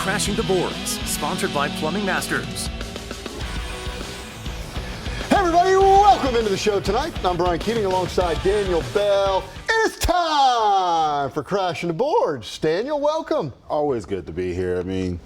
Crashing the Boards, sponsored by Plumbing Masters. Hey everybody, welcome into the show tonight. I'm Brian Keating alongside Daniel Bell. It's time for Crashing the Boards. Daniel, welcome. Always good to be here. I mean,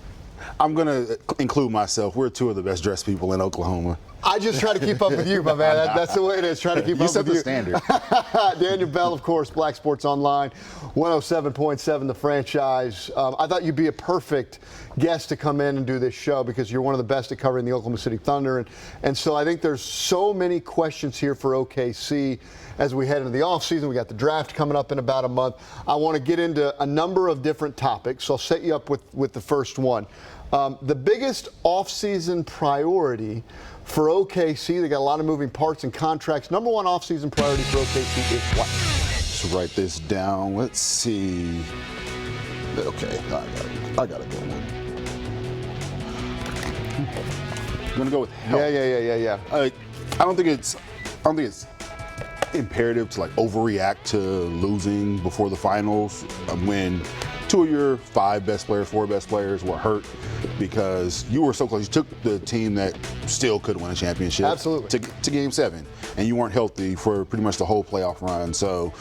I'm going to include myself. We're two of the best dressed people in Oklahoma. I just try to keep up with you, my man. That's the way it is, trying to keep up with you. You set the standard. Daniel Bell, of course, Black Sports Online, 107.7 The Franchise. I thought you'd be a perfect guest to come in and do this show because you're one of the best at covering the Oklahoma City Thunder. And so I think there's so many questions here for OKC as we head into the offseason. We got the draft coming up in about a month. I want to get into a number of different topics, so I'll set you up with the first one. The biggest offseason priority for OKC, they got a lot of moving parts and contracts. Number one offseason priority for OKC is what? Let's write this down. Let's see. Okay, I got it going. I'm gonna go with health. Yeah. I don't think it's imperative to like overreact to losing before the finals when two of your four best players were hurt because you were so close. You took the team that still could win a championship Absolutely. to Game 7, and you weren't healthy for pretty much the whole playoff run. So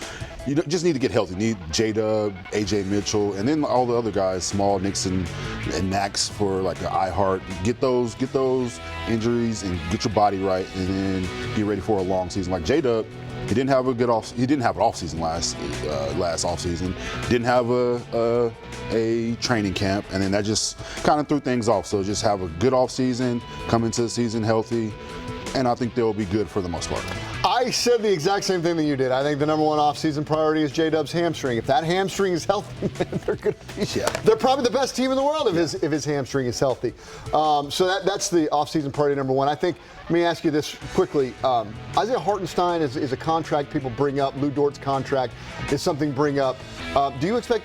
you just need to get healthy. You need J-Dub, A.J. Mitchell, and then all the other guys, Small, Nixon, and Max for like an iHeart. Get those injuries and get your body right, and then get ready for a long season. Like J-Dub, he didn't have an off season last off season. Didn't have a training camp, and then that just kind of threw things off. So just have a good off season, come into the season healthy, and I think they'll be good for the most part. I said the exact same thing that you did. I think the number one offseason priority is J-Dub's hamstring. If that hamstring is healthy, they're probably the best team in the world if his hamstring is healthy. So that's the offseason priority number one. I think, let me ask you this quickly. Isaiah Hartenstein is a contract people bring up. Lou Dort's contract is something bring up. Do you expect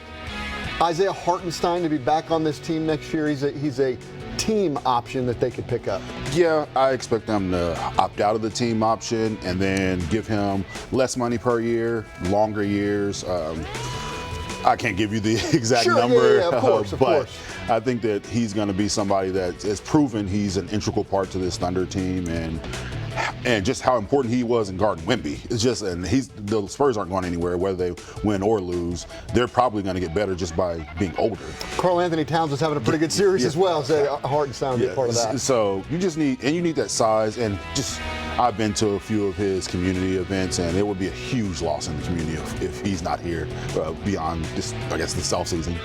Isaiah Hartenstein to be back on this team next year? He's a team option that they could pick up. Yeah, I expect them to opt out of the team option and then give him less money per year, longer years. I can't give you the exact number, of course. I think that he's going to be somebody that has proven he's an integral part to this Thunder team, and just how important he was in guarding Wemby. It's just, and the Spurs aren't going anywhere, whether they win or lose. They're probably going to get better just by being older. Karl Anthony Towns is having a pretty good series as well, so Hartenstein will be part of that. So you need that size, and just, I've been to a few of his community events, and it would be a huge loss in the community if he's not here beyond this, I guess, this offseason.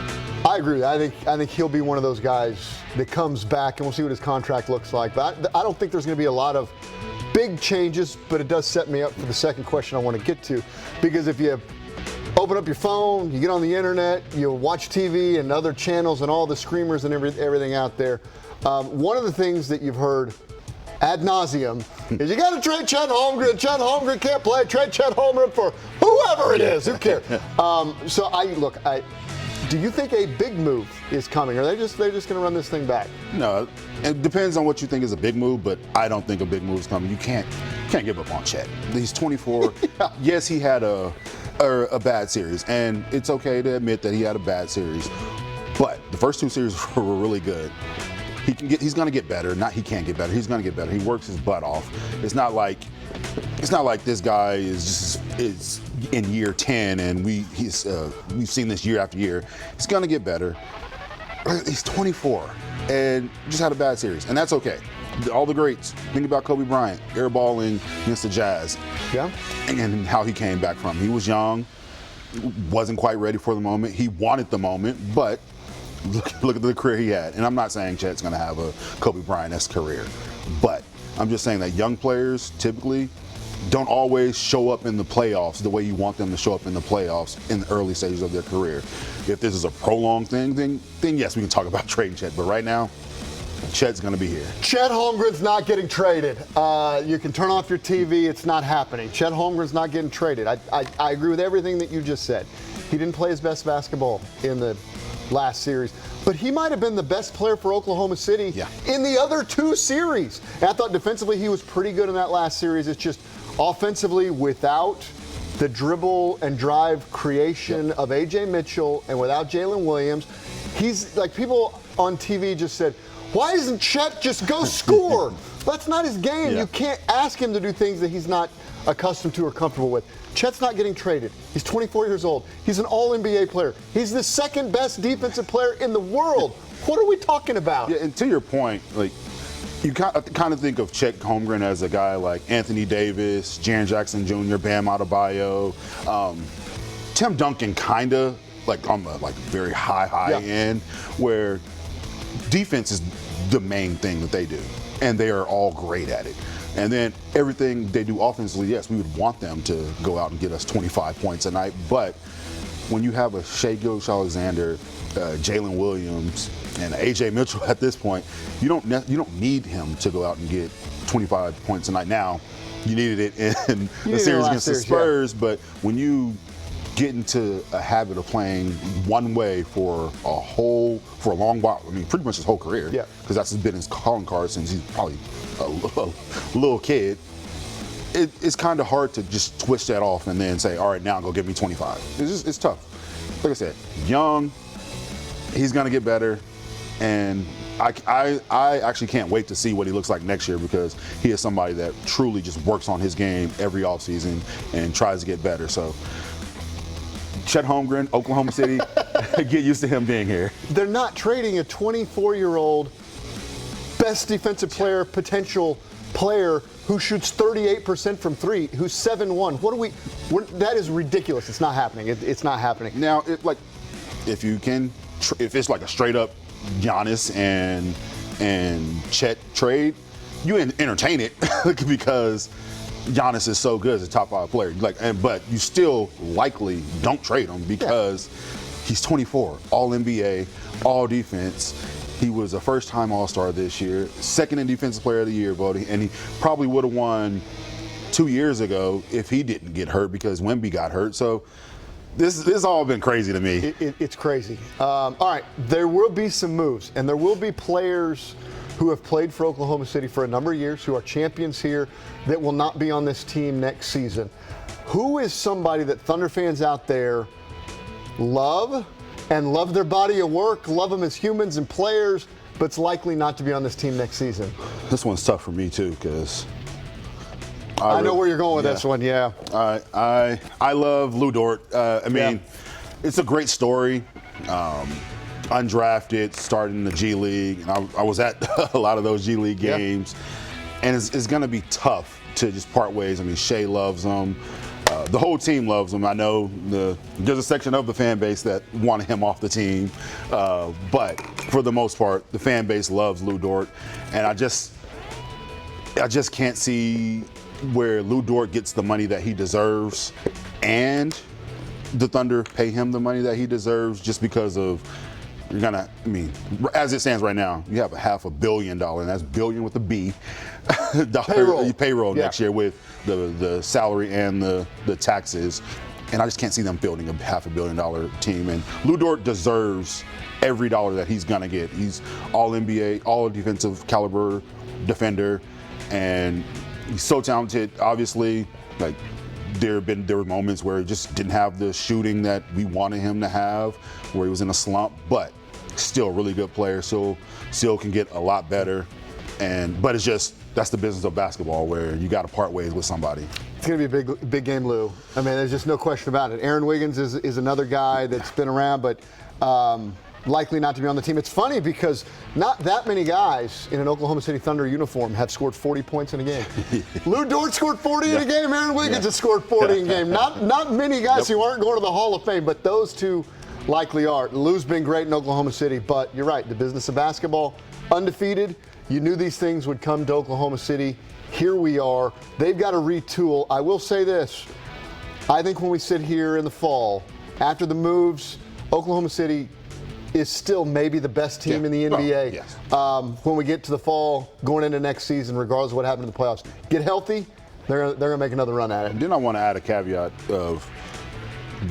I agree. I think he'll be one of those guys that comes back, and we'll see what his contract looks like. But I don't think there's going to be a lot of big changes, but it does set me up for the second question I want to get to. Because if you open up your phone, you get on the internet, you watch TV and other channels and all the screamers and everything out there, one of the things that you've heard ad nauseum is you got to trade Chet Holmgren. Chet Holmgren can't play. Trade Chet Holmgren for whoever it is. Who cares? Do you think a big move is coming, or they're just going to run this thing back? No, it depends on what you think is a big move, but I don't think a big move is coming. You can't give up on Chet. He's 24. Yeah. Yes, he had a bad series, and it's okay to admit that he had a bad series. But the first two series were really good. He's going to get better. He can't get better. He's going to get better. He works his butt off. It's not like this guy is in year 10 and we've seen this year after year. He's going to get better. He's 24 and just had a bad series, and that's okay. All the greats. Think about Kobe Bryant, airballing against the Jazz. Yeah. And how he came back from. He was young, wasn't quite ready for the moment. He wanted the moment, but look at the career he had. And I'm not saying Chet's going to have a Kobe Bryant-esque career, but I'm just saying that young players typically don't always show up in the playoffs the way you want them to show up in the playoffs in the early stages of their career. If this is a prolonged thing, then yes, we can talk about trading Chet. But right now, Chet's going to be here. Chet Holmgren's not getting traded. You can turn off your TV. It's not happening. Chet Holmgren's not getting traded. I agree with everything that you just said. He didn't play his best basketball in the last series, but he might have been the best player for Oklahoma City in the other two series. And I thought defensively he was pretty good in that last series. It's just offensively, without the dribble and drive creation of A.J. Mitchell and without Jalen Williams, He's like, people on TV just said, why doesn't Chet just go score? That's not his game. Yeah. You can't ask him to do things that he's not accustomed to or comfortable with. Chet's not getting traded. He's 24 years old. He's an all-NBA player. He's the second best defensive player in the world. What are we talking about? Yeah, and to your point, like, you kind of think of Chet Holmgren as a guy like Anthony Davis, Jaren Jackson Jr., Bam Adebayo, Tim Duncan, kind of like on the very high end, where defense is the main thing that they do, and they are all great at it. And then everything they do offensively, yes, we would want them to go out and get us 25 points a night, but when you have a Shai Gilgeous-Alexander, Jalen Williams, and A.J. Mitchell at this point, you don't need him to go out and get 25 points a night. Now, you needed it in the series against the Spurs, but when you get into a habit of playing one way for a long while, I mean, pretty much his whole career, because that's been his calling card since he's probably a little kid, it's kind of hard to just twist that off and then say, all right, now go give me 25. It's tough. Like I said, young, he's going to get better, and I actually can't wait to see what he looks like next year, because he is somebody that truly just works on his game every offseason and tries to get better. So, Chet Holmgren, Oklahoma City, get used to him being here. They're not trading a 24-year-old best defensive player, potential player who shoots 38% from three, who's 7'1". That is ridiculous. It's not happening. It's not happening. Now, if it's like a straight up Giannis and Chet trade, you entertain it because Giannis is so good as a top 5 player. But you still likely don't trade him because he's 24, all NBA, all defense. He was a first-time All-Star this year, second in Defensive Player of the Year voting, and he probably would have won 2 years ago if he didn't get hurt, because Wemby got hurt. So this has all been crazy to me. It's crazy. All right, there will be some moves, and there will be players who have played for Oklahoma City for a number of years, who are champions here, that will not be on this team next season. Who is somebody that Thunder fans out there love their body of work, love them as humans and players, but it's likely not to be on this team next season? This one's tough for me too, because I know where you're going with this one. Yeah. I love Lou Dort. I mean, it's a great story. Undrafted, starting in the G League. And I was at a lot of those G League games, and it's going to be tough to just part ways. I mean, Shai loves him. The whole team loves him. I know there's a section of the fan base that wanted him off the team, but for the most part, the fan base loves Lou Dort, and I just can't see where Lou Dort gets the money that he deserves, and the Thunder pay him the money that he deserves, just because of as it stands right now, you have a $500 million, and that's billion with a B, payroll next year with the salary and the taxes. And I just can't see them building a $500 million team. And Lou Dort deserves every dollar that he's going to get. He's all NBA, all defensive caliber defender, and he's so talented. Obviously, there were moments where he just didn't have the shooting that we wanted him to have, where he was in a slump, but still a really good player, so still can get a lot better. But it's just, that's the business of basketball, where you got to part ways with somebody. It's going to be a big game, Lou. I mean, there's just no question about it. Aaron Wiggins is another guy that's been around, but likely not to be on the team. It's funny because not that many guys in an Oklahoma City Thunder uniform have scored 40 points in a game. Lou Dort scored 40 in a game. Aaron Wiggins has scored 40 in a game. Not many guys who aren't going to the Hall of Fame, but those two likely are. Lou's been great in Oklahoma City, but you're right. The business of basketball, undefeated. You knew these things would come to Oklahoma City. Here we are. They've got to retool. I will say this. I think when we sit here in the fall, after the moves, Oklahoma City is still maybe the best team in the NBA. When we get to the fall, going into next season, regardless of what happened in the playoffs, get healthy, they're going to make another run at it. And then I want to add a caveat of,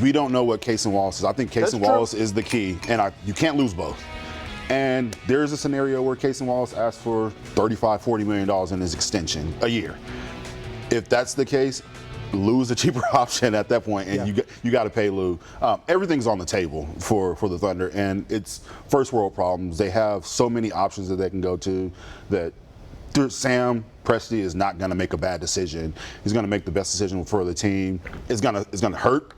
we don't know what Casey Wallace is. I think Casey Wallace is the key, and you can't lose both. And there's a scenario where Casey Wallace asked for $35-40 million in his extension a year. If that's the case, Lou's a cheaper option at that point, and you got to pay Lou. Everything's on the table for the Thunder, and it's first world problems. They have so many options that they can go to that Sam Presti is not going to make a bad decision. He's going to make the best decision for the team. It's gonna hurt,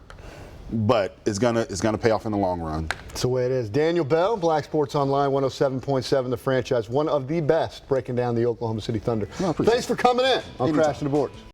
but it's gonna pay off in the long run. That's the way it is. Daniel Bell, Black Sports Online, 107.7 The Franchise, one of the best breaking down the Oklahoma City Thunder. Thanks for coming in on Crashing the Boards.